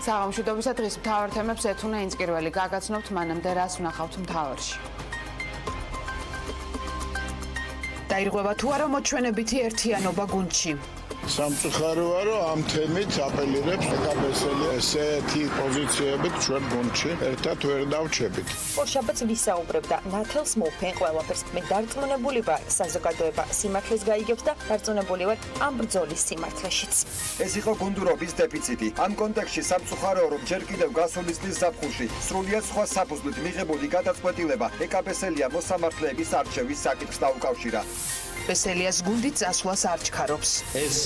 საღამოშვიდობისა დღის მთავარ თემებს ეთუნა ინსკირველი. გაგაცნობთ მანამდე რას ვნახავთ მთავარში. დაირღვევა თუ არა მოჩვენებითი ერთიანობა გუნდში. სამწუხაროა, რომ ამ თემით აპელირებს ეკაბესელი ესეთი პოზიციებით ჩვენ გუნდში ერთად ვერ დავჩებით. ორშაბათს ვისაუბრებდა ნათელს მოფენ ყველაფერს. მე დარწმუნებული ვარ, საზოგადოება სიმართლეს გაიგებს და დარწმუნებული ვარ ამ ბრძოლის სიმართლეშიც. ეს იყო გუნდურობის დეფიციტი. ამ კონტექსტში სამწუხაროა, რომ ჯერ კიდევ გასული წლის ზაფხულში სრულიად სხვა საფუძვლით მიღებული გადაწყვეტილება ეკაბესელია მოსამართლეების არჩევის საკითხს დაუკავშირა. ბესელიას გუნდი წასვლას არ ჩქარობს. ეს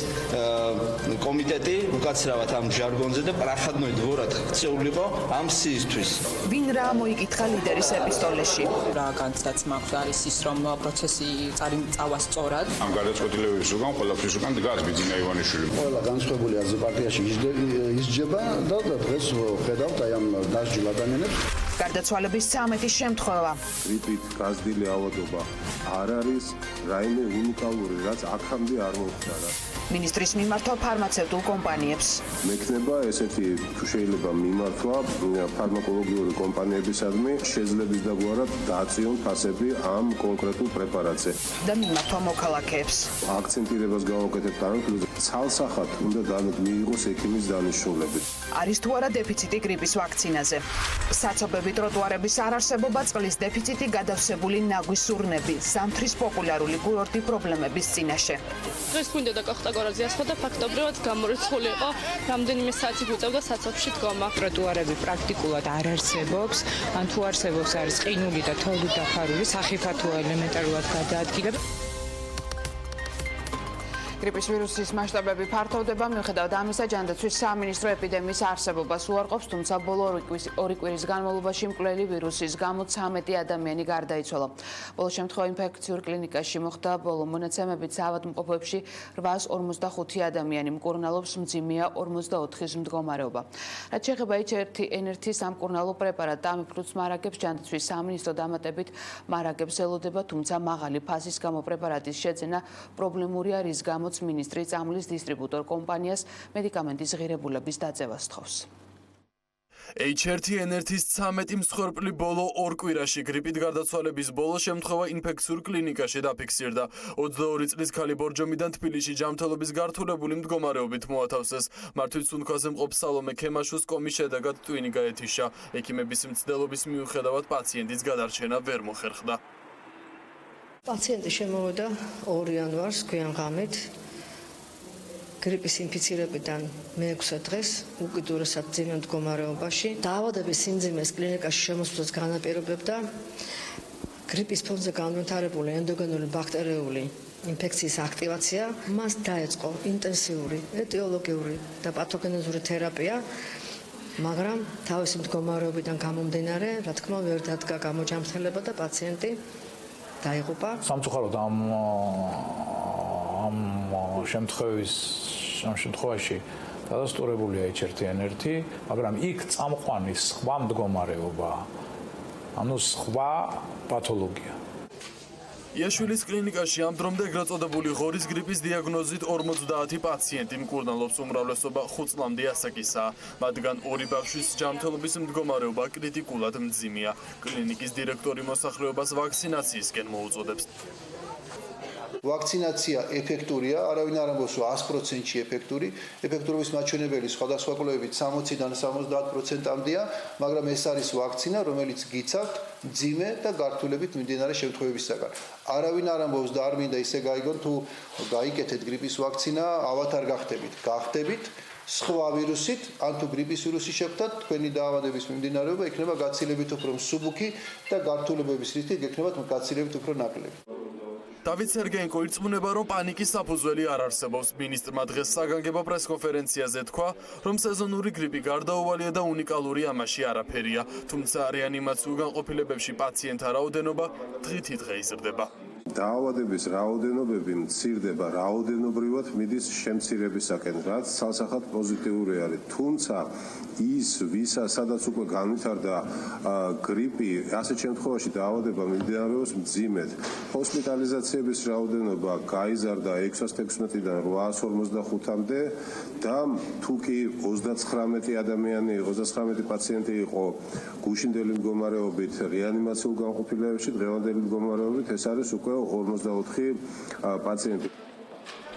კომიტეტი უკაცრავად ამ ჟარგონზე და პრახადნოი დვორად ქცეულიყო ამ სიისთვის. ვინ რა მოიკითხა ლიდერის ეპისტოლეში? რა განცდაც მაქვს არის ის, რომ პროცესი წავა სწორად. ამ გადაწყვეტილებების უკან ყველაფრის უკან დგას ბიძინა ივანიშვილი. ყველა განსხვავებული აზრი პარტიაში ისჯება და დღეს ხედავთ აი ამ დასჯილ ადამიანებს. გარდაცვალების 13-ის შემთხვევა. გრიპით გაზრდილი ავადობა არ არის რაიმე უნიკალური, რაც აქამდე არ მომხდარა. მინისტრის მიმართვა ფარმაცევტულ კომპანიებს. მექნება ესეთი თუ შეიძლება მიმართვა ფარმაკოლოგიური კომპანიებისადმი შეძლების დაგვარად დააწიონ ფასები ამ კონკრეტულ პრეპარატზე. და მიმართვა მოქალაქეებს. აქცენტირებას გავაკეთებთ ამ ცალსახად უნდა მიიღოს ექიმის დანიშნულებით. არის თუ არა დეფიციტი გრიპის ვაქცინაზე. საცობები ტროტუარების არარსებობა, წყლის დეფიციტი, გადავსებული ნაგვის სურნები, ზამთრის პოპულარული კურორტი პრობლემების წინაშე. დღეს გვინდა და კახტაგორაძე ასხა და ფაქტობრივად გამორიცხული იყო რამდენიმე საათი გვიწევდა საცობში დგომა. ტროტუარები პრაქტიკულად არ არსებობს, ან თუ არსებობს არის ყინული და თოვლით დაფარული, სახიფათო ელემენტარულად გადაადგილება. გრიპის ვირუსის მასშტაბები ფართოვდება, მიუხედავად ამისა, ჯანდაცვის სამინისტრო ეპიდემიის არსებობას უარყოფს, თუმცა ბოლო ორი კვირის განმავლობაში მკვლელი ვირუსის გამო 13 ადამიანი გარდაიცვალა. ბოლო შემთხვევა ინფექციურ კლინიკაში მოხდა, ბოლო მონაცემებით საავადმყოფოებში 845 ადამიანი მკურნალობს, მძიმეა 44-ის მდგომარეობა. რაც შეეხება H1N1-ის სამკურნალო პრეპარატ ტამიფლუს მარაგებს, ჯანდაცვის სამინისტრო დამატებით მარაგებს ელოდება, თუმცა მაღალი ფასის გამო პრეპარატის შეძენა პრობლემურია, რის გამო მინისტრი წამლის დისტრიბუტორ კომპანიას მედიკამენტის ღირებულების დაწევას თხოვს. H1N1-ის 13 მსხვერპლი ბოლო ორ კვირაში გრიპით გარდაცვალების ბოლო შემთხვევა ინფექციურ კლინიკაში დაფიქსირდა. 22 წლის ქალი ბორჯომიდან თბილისში ჯანმრთელობის გართულებული მდგომარეობით მოათავსეს. მართვით სუნთქვაზე მყოფ სალომე ქემაშუს კომის შედეგად ტვინი გაეთიშა. ექიმების მცდელობის მიუხედავად პაციენტის გადარჩენა ვერ მოხერხდა. პაციენტი შემოვიდა 2 იანვარს გვიან ღამით გრიპის ინფიცირებიდან მე-6 დღეს უკიდურესად მძიმე მდგომარეობაში. დაავადების სიმძიმეს კლინიკაში შემოსვლას განაპირობებდა გრიპის ფონზე განვითარებული ენდოგენური ბაქტერიული ინფექციის აქტივაცია. მას დაეწყო ინტენსიური ეტიოლოგიური და პათოგენეზური თერაპია, მაგრამ თავისი მდგომარეობიდან გამომდინარე, რა თქმა უნდა, ვერ დადგა გამოჯანმრთელება და პაციენტი დაიღუპა. სამწუხაროდ ამ შემთხვევაში დადასტურებულია H1N1, მაგრამ იქ წამყვანი სხვა მდგომარეობა, ანუ სხვა პათოლოგია. იაშვილის კლინიკაში ამ დრომდე ეგრეთ წოდებული ღორის გრიპის დიაგნოზით 50 პაციენტი მკურნალობს, უმრავლესობა 5 წლამდე ასაკისაა. მათგან 2 ბავშვის ჯანმრთელობის მდგომარეობა კრიტიკულად მძიმეა. კლინიკის დირექტორი მოსახლეობას ვაქცინაციისკენ მოუწოდებს. ვაქცინაცია ეფექტურია, არავინ არ ამბობს, რომ 100%-ში ეფექტური. ეფექტურობის მაჩვენებელი სხვადასხვა კვლევებით 60-დან 70%-მდეა, მაგრამ ეს არის ვაქცინა, რომელიც გიცავთ მძიმე და გართულებით მიმდინარე შემთხვევებისაგან. არავინ არ ამბობს და არ მინდა ისე გაიგონ, თუ გაიკეთეთ გრიპის ვაქცინა, ავად არ გახდებით. გახდებით სხვა ვირუსით, ან თუ გრიპის ვირუსი შეხვდათ, თქვენი დაავადების მიმდინარეობა იქნება გაცილებით უფრო მსუბუქი და გართულებების რისკი იქნება გაცილებით უფრო ნაკლები. დავით სერგეენკო ირწმუნება, რომ პანიკის საფუძველი არ არსებობს. მინისტრმა დღეს საგანგებო პრესკონფერენციაზე თქვა, რომ სეზონური გრიპი გარდაუვალია და უნიკალური ამაში არაფერია, თუმცა რეანიმაციულ განყოფილებებში პაციენტთა რაოდენობა დღითიდღე იზრდება. დაავადების რაოდენობები მცირდება, რაოდენობრივად მიდის შემცირებისაკენ, რაც ცალსახად პოზიტიური არის. თუმცა ის, სადაც უკვე განვითარდა გრიპი, ასეთ შემთხვევაში დაავადება მიმდინარეობს მძიმედ. ჰოსპიტალიზაციების რაოდენობა გაიზარდა 616-დან 855-მდე და თუ კი 39 პაციენტი იყო გუშინდელი მდგომარეობით რეანიმაციულ განყოფილებაში, დღევანდელი მდგომარეობით ეს არის უკვე 54 პაციენტი.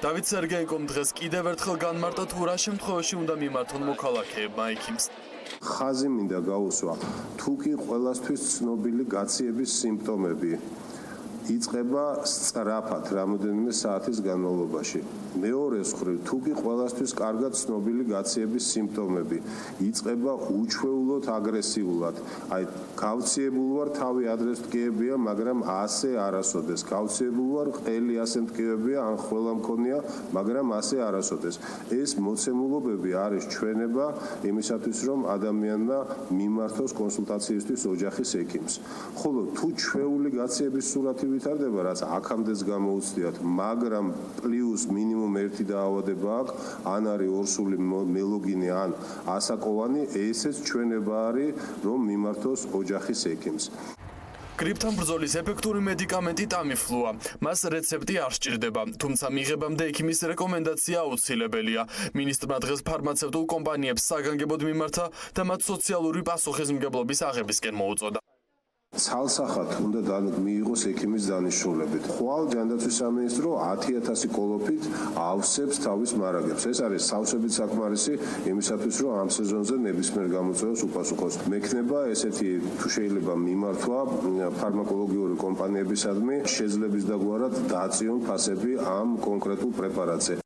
დავით სერგეიკომ დღეს კიდევ ერთხელ განმარტა თუ რა შემთხვევაში უნდა მიმართონ მოქალაქეებმა ექიმს. ხაზი მინდა გაუსვა, თუ კი ყველასთვის ცნობილი გაციების სიმპტომები იწყება სწრაფად რამოდენიმე საათის განმავლობაში. მეორეს მხრივ, თუ კი ყველასთვის კარგად ცნობილი გაციების სიმპტომები იწყება უჩვეულოდ აგრესიულად. აი, გავციებულ ვარ, თავი ადრეს მტკიებია, მაგრამ ასე არასოდეს. გავციებულ ვარ, ყელი ასე მტკიებია, ან ხველა მქონია, მაგრამ ასე არასოდეს. ეს მოცემულობები არის ჩვენება იმისათვის, რომ ადამიანმა მიმართოს კონსულტაციისთვის ოჯახის ექიმს. ხოლო თუ ჩვეული გაციების სურათი ვითარდება, რაც აქამდეც გამოუცდიათ, მაგრამ პლუს მინიმუმ ერთი დაავადება აქვს, ან არის ორსული მელოგინი, ან ასაკოვანი, ესეც ჩვენება არის, რომ მიმართოს ოჯახის ექიმს. გრიპთან ბრძოლის ეფექტური მედიკამენტი ტამიფლუა. მას რეცეპტი არ სჭირდება, თუმცა მიღებამდე ექიმის რეკომენდაცია აუცილებელია. მინისტრმა დღეს ფარმაცევტულ კომპანიებს საგანგებოდ მიმართა და მათ სოციალური პასუხისმგებლობის აღებისკენ მოუწოდა. ცალსახად უნდა მიიღოს ექიმის დანიშნულებით. ხვალ ჯანდაცვის სამინისტრო 10,000 კოლოფით ავსებს თავის მარაგებს. ეს არის სავსებით საკმარისი იმისათვის, რომ ამ სეზონზე ნებისმიერ გამოწვევას უპასუხოს. მექნება ესეთი თუ შეიძლება მიმართვა ფარმაკოლოგიური კომპანიებისადმი შეძლების დაგვარად დააწიონ ფასები ამ კონკრეტულ პრეპარატზე.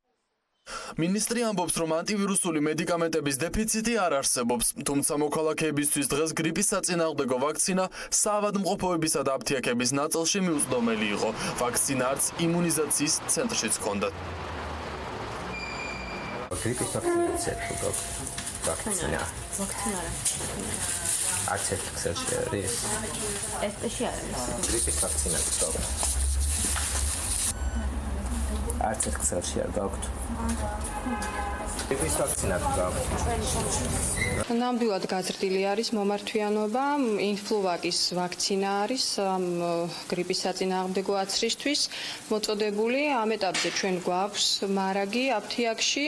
მინისტრი ამბობს, რომ ანტივირუსული მედიკამენტების დეფიციტი არ არსებობს, თუმცა მოქალაქეებისთვის დღეს გრიპის საწინააღმდეგო ვაქცინა საავადმყოფოებისა და აფთიაქების ნაწილში მიუწვდომელი იყო. ვაქცინა არც იმუნიზაციის ცენტრშიც ჰქონდა. გრიპის ვაქცინაცია გვაქვს. ვაქცინა. არც ერთ ქსელში არის. ესპეში არის. გრიპის ვაქცინა გვაქვს. არც ერთ ქსელში არ გაქვთ. გრიპის ვაქცინა გვაქვს. ნამდვილად გაზრდილი არის მომართვიანობა, ინფლუვაკის ვაქცინა არის გრიპის საწინააღმდეგო აცრისთვის მოწოდებული. ამ ეტაპზე ჩვენ გვაქვს მარაგი აფთიაქში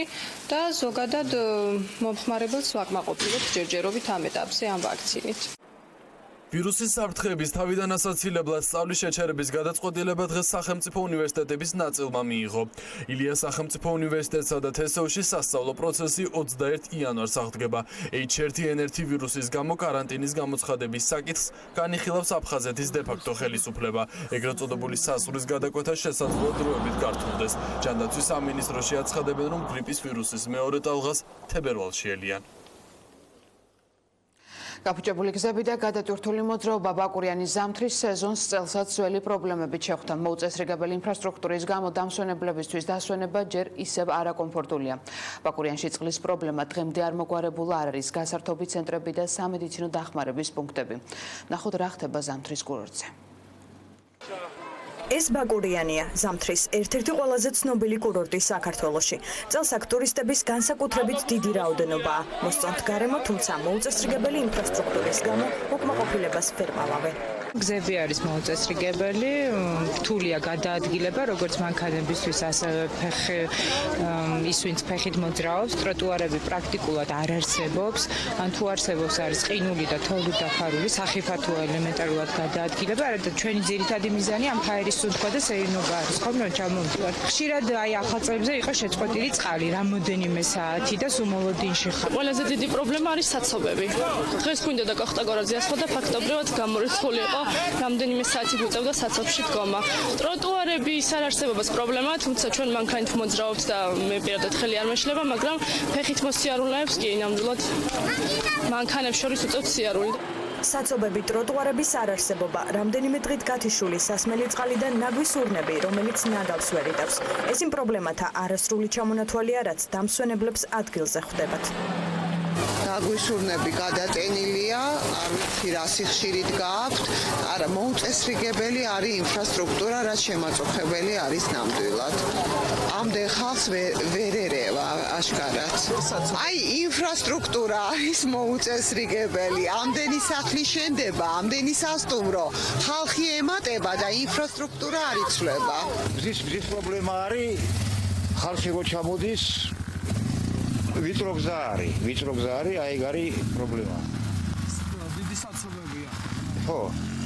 და ზოგადად მომხმარებელს ვაკმაყოფილებთ ჯერჯერობით ამ ეტაპზე ამ ვაქცინით. ვირუსის საფრთხეების თავიდან ასაცილებლად სწავლის შეჩერების გადაწყვეტილება დღეს სახელმწიფო უნივერსიტეტების ნაწილმა მიიღო. ილიას სახელმწიფო უნივერსიტეტსა და თესევში სასწავლო პროცესი 21 იანვარს აღდგება. H1N1 ვირუსის გამო კარანტინის გამოცხადების საკითხს განიხილავს აფხაზეთის დე-ფაქტო ხელისუფლება. ეგრეთ წოდებული სასულის გადაკვეთა შესაძლოა დროებით გართულდეს. ჯანდაცვის სამინისტროში აცხადებენ, რომ გრიპის ვირუსის მეორე ტალღას თებერვალში ელიან. გაფუჭებული გზები და გადატვირთული მოძრაობა ბაკურიანის ზამთრის სეზონს წელსაც ძველი პრობლემებით შეხვდა. მოუწესრიგებელი ინფრასტრუქტურის გამო დამსვენებლებისთვის დასვენება ჯერ ისევ არაკომფორტულია. ბაკურიანში წყლის პრობლემა დღემდე არ მოგვარებულა არ არის. გასართობი ცენტრები და სამედიცინო დახმარების პუნქტები. ნახოთ რა ხდება ზამთრის კურორტზე. ეს ბაკურიანია, ზამთრის ერთ-ერთი ყველაზე ცნობილი კურორტი საქართველოში. წელს აქ ტურისტების განსაკუთრებით დიდი რაოდენობაა. მოსწონთ გარემო, თუმცა მოუწესრიგებელი ინფრასტრუქტურის გამო უკმაყოფილებას ვერ პალავენ. გზები არის მოუწესრიგებელი, რთულია გადაადგილება, როგორც მანქანებისთვის, ასევე ის ვინც ფეხით მოძრაობს, ტროტუარები პრაქტიკულად არ არსებობს, ან თუ არსებობს არის ყინული და თოვლით დაფარული, სახიფათოა ელემენტარულად გადაადგილება, არადა ჩვენი ძირითადი მიზანი ამ ჰაერის სუნთქვა და სეირნობა არის, ხომ რომ ჩამოვდივართ. ხშირად აი ახალ წლებზე იყო შეწყვეტილი წყალი, რამოდენიმე საათი და სუმოლოდინში ხარ. ყველაზე დიდი პრობლემა არის საცობები. დღეს გვინდა და კახტაგორაძე ასხო და ფაქტობრივად გამორიცხული იყო. რამდენიმე საათი გვიწევდა საცობში დგომა. ტროტუარები ის არ არსებობს პრობლემა, თუმცა ჩვენ მანქანით მოძრაობთ და მე პირადად ხელი არ მეშლება, მაგრამ ფეხით მოსიარულეებს კი ნამდვილად მანქანებს შორის უწევთ სიარული. საცობები, ტროტუარების არარსებობა, რამდენიმე დღით გათიშული სასმელი წყალი და ნაგვის ურნები, რომელიც ნაგავს ვერ იტევს. ეს იმ პრობლემათა არასრული ჩამონათვალია, რაც დამსვენებლებს ადგილზე ხვდებათ. დაგვისურნები გადატენილია, არ ვიცი რა სიხშირით გააქვთ, არა მოუწესრიგებელი არის ინფრასტრუქტურა, რაც შემაწუხებელი არის ნამდვილად. ამდენ ხალხს ვერ ერევა აშკარად. აი ინფრასტრუქტურა არის მოუწესრიგებელი, ამდენი სახლი შენდება, ამდენი სასტუმრო, ხალხი ემატება და ინფრასტრუქტურა არ იცვლება. This პრობლემა არის ხალხი რო ჩამოდის ვიწრო გზა არის, აი ეგ არის პრობლემა. დიდი საცობებია. ხო,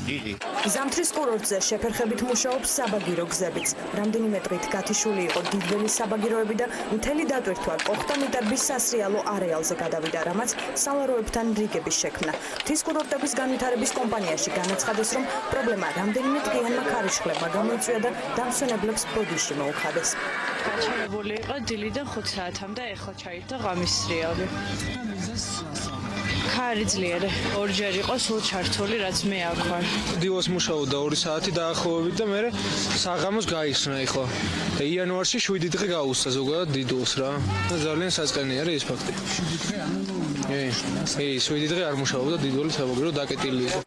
დიდი. ზამთრის კურორტზე შეფერხებით მუშაობს საბაგირო გზებიც. რამდენიმე დღით გათიშული იყო დიდველი საბაგიროები და მთელი დატვირთვა კოხტა მიტარბის სასრიალო არეალზე გადავიდა, რამაც სალაროებთან რიგების შექმნა. მთის კურორტების განვითარების კომპანიაში განაცხადეს, რომ პრობლემა რამდენიმე დღიანმა ქარიშხლებმა გამოიწვია და დამსვენებლებს ბოდიში მოუხადეს. გაჩერებული იყო დილიდან 5 საათამდე, ეხლა ჩაირდა ღამის სრიალი. ხარი ძლიერი. ორჯერ იყო სულ ჩართული, რაც მე აქ ვარ. დილოს მუშაობდა 2 საათი დაახლოებით და მე საღამოს გაიხსნა ეხლა. და იანვარში 7 დღე გაუსწა ზოგადად დიდულს რა. და ძალიან საწყენი არის ეს ფაქტი. 7 დღე არ მუშაობდა დიდული საბაგირო დაკეტილი იყო.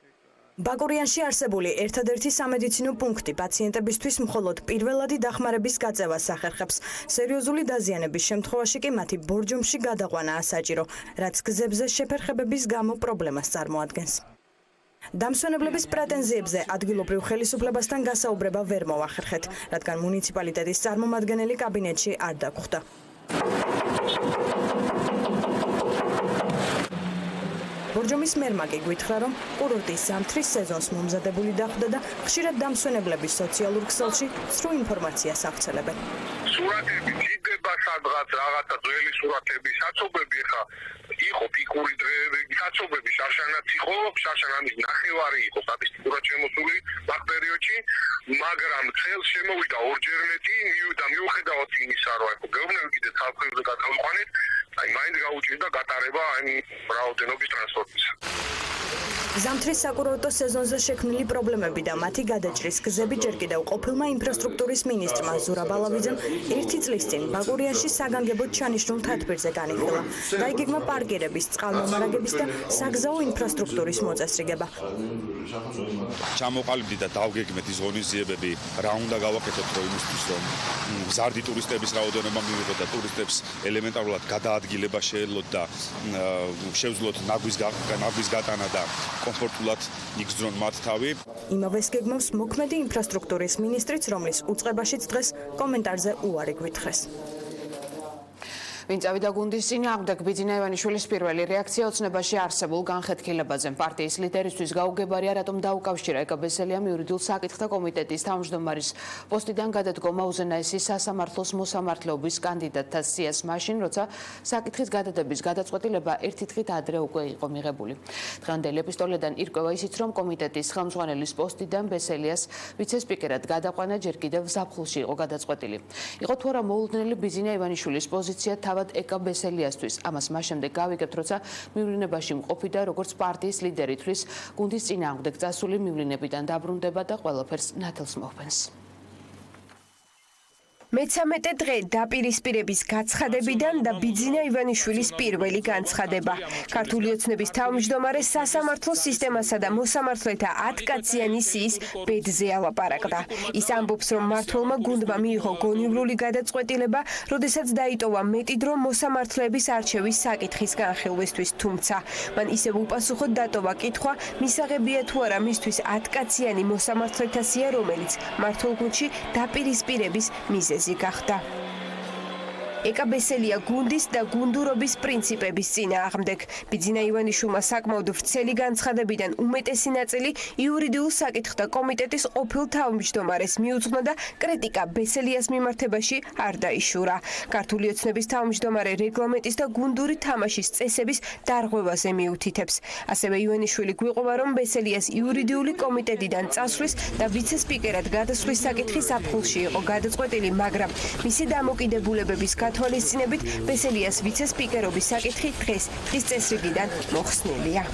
ბაკურიანში არსებული ერთადერთი სამედიცინო პუნქტი პაციენტებისთვის მხოლოდ პირველადი დახმარების გაწევას ახერხებს. სერიოზული დაზიანების შემთხვევაში კი მათი ბორჯომში გადაყვანაა საჭირო, რაც გზებზე შეფერხებების გამო პრობლემას წარმოადგენს. დამსვენებლების პრეტენზიებზე ადგილობრივ ხელისუფლებასთან გასაუბრება ვერ მოახერხეთ, რადგან მუნიციპალიტეტის წარმომადგენელი კაბინეტში არ დაგხვდა. ბორჯომის მერმა კი გვითხრა, რომ კურორტის ზამთრის სეზონს მომზადებული დახვდა და ხშირად დამსვენებლების სოციალურ ქსელში სრულ ინფორმაციას აღწელებენ. სურათები ჭირდება სადღაც რაღაცა ძველი სურათები, საცობები ხა იყო პიკური დღეები, საცობები შარშანაც იყო, შარშანანის ნახევარი იყო სტატისტიკურად შემოსული მაგ პერიოდში, მაგრამ წელს შემოვიდა ორჯერ მეტი და მიუხედავად იმისა, რომ აი გეუბნები კიდე თავქვეითზე გადავიყვანეთ, აი მაინც გაუჭირდა გატარება აი რაოდენობის ტრანსპორტისა. ზამთრის საკურორტო სეზონზე შექმნილი პრობლემები და მათი გადაჭრის გზები ჯერ კიდევ ყოფილმა ინფრასტრუქტურის მინისტრმა ზურაბ ალავიძემ 1 წლის წინ ბაკურიანში საგანგებოდ ჩანიშნულ თათბირზე განიხილა. დაიგეგმა პარკირების, წყალმომარაგების და საგზაო ინფრასტრუქტურის მოწესრიგება. ჩამოყალიბდით და დავგეგმეთ ის ღონისძიებები, რა უნდა გავაკეთოთ რომ იმისთვის რომ მზარდი ტურისტების რაოდენობა მივიღოთ და ტურისტებს ელემენტარულად გადაადგილება შეეძლოთ და შევძლოთ ნაგვის გატანა და კომფორტულად იგრძნონ მათ თავი. იმავეს გეგმავს მოქმედი ინფრასტრუქტურის მინისტრიც, რომლის უწყებაშიც დღეს კომენტარზე უარი გვითხრეს. ვინ წავიდა გუნდის წინააღმდეგ ბიძინა ივანიშვილის პირველი რეაქცია ოცნებაში არსებულ განხეთქილებაზე. პარტიის ლიდერისთვის გაუგებარია, რატომ დაუკავშირა ეკაბესელიამ იურიდიულ საკითხთა კომიტეტის თავმჯდომარის პოსტიდან გადადგომა უზენაესი სასამართლოს მოსამართლეობის კანდიდატთა სიას მაშინ, როცა საკითხის გადადების გადაწყვეტილება ერთი დღით ადრე უკვე იყო მიღებული. დღევანდელი ეპისტოლედან ირკვევა ისიც, რომ კომიტეტის ხელმძღვანელის პოსტიდან ბესელიას ვიცესპიკერად გადაყვანა ჯერ კიდევ ზაფხულში იყო გადაწყვეტილი. იყო თუ არა მოულოდნელი ბიძინა ივანიშვილის პოზიცია ეკა ბესელიასთვის. ამას მას შემდეგ გავიგებთ, როცა მივლინებაში მყოფი და როგორც პარტიის ლიდერი თვლის გუნდის წინააღმდეგ წასული მივლინებიდან დაბრუნდება და ყველაფერს ნათელს მოჰფენს. მე-13 დღე დაპირისპირების გაცხადებიდან და ბიძინა ივანიშვილის პირველი განცხადება. ქართული ოცნების თავმჯდომარე სასამართლოს სისტემასა და მოსამართლეთა 10 კაციანი სიის ბედზე ალაპარაკდა. ის ამბობს, რომ მმართველმა გუნდმა მიიღო გონივრული გადაწყვეტილება, როდესაც დაიტოვა მეტი დრო მოსამართლეების არჩევის საკითხის განხილვისთვის, თუმცა მან ისევ უპასუხოდ დატოვა კითხვა, მისაღებია თუ არა მისთვის 10 კაციანი მოსამართლეთა სია, რომელიც მმართველ გუნდში დაპირისპირების მიზეზი გახდა. ეკაბესელია გუნდის და გუნდურობის პრინციპების წინააღმდეგ. ბიძინა ივანიშვილმა საკმაოდ ვრცელი განცხადებიდან უმეტესი ნაწილი იურიდიულ საკითხთა კომიტეტის ყოფილ თავმჯდომარეს მიუძღვნა და კრიტიკა ბესელიას მიმართებაში არ დაიშურა. ქართული ოცნების თავმჯდომარე რეგლამენტის და გუნდური თამაშის წესების დარღვევაზე მიუთითებს. ასევე ივანიშვილი გვიყვება, რომ ბესელიას იურიდიული კომიტეტიდან წასვლის და ვიცესპიკერად გადასვლის საკითხი ზაფხულში იყო გადაწყვეტილი, მაგრამ მისი დამოკიდებულებების თვალისწინებით ბესელიას ვიცესპიკერობის საკითხი დღეს წესრიგიდან მოხსნილია.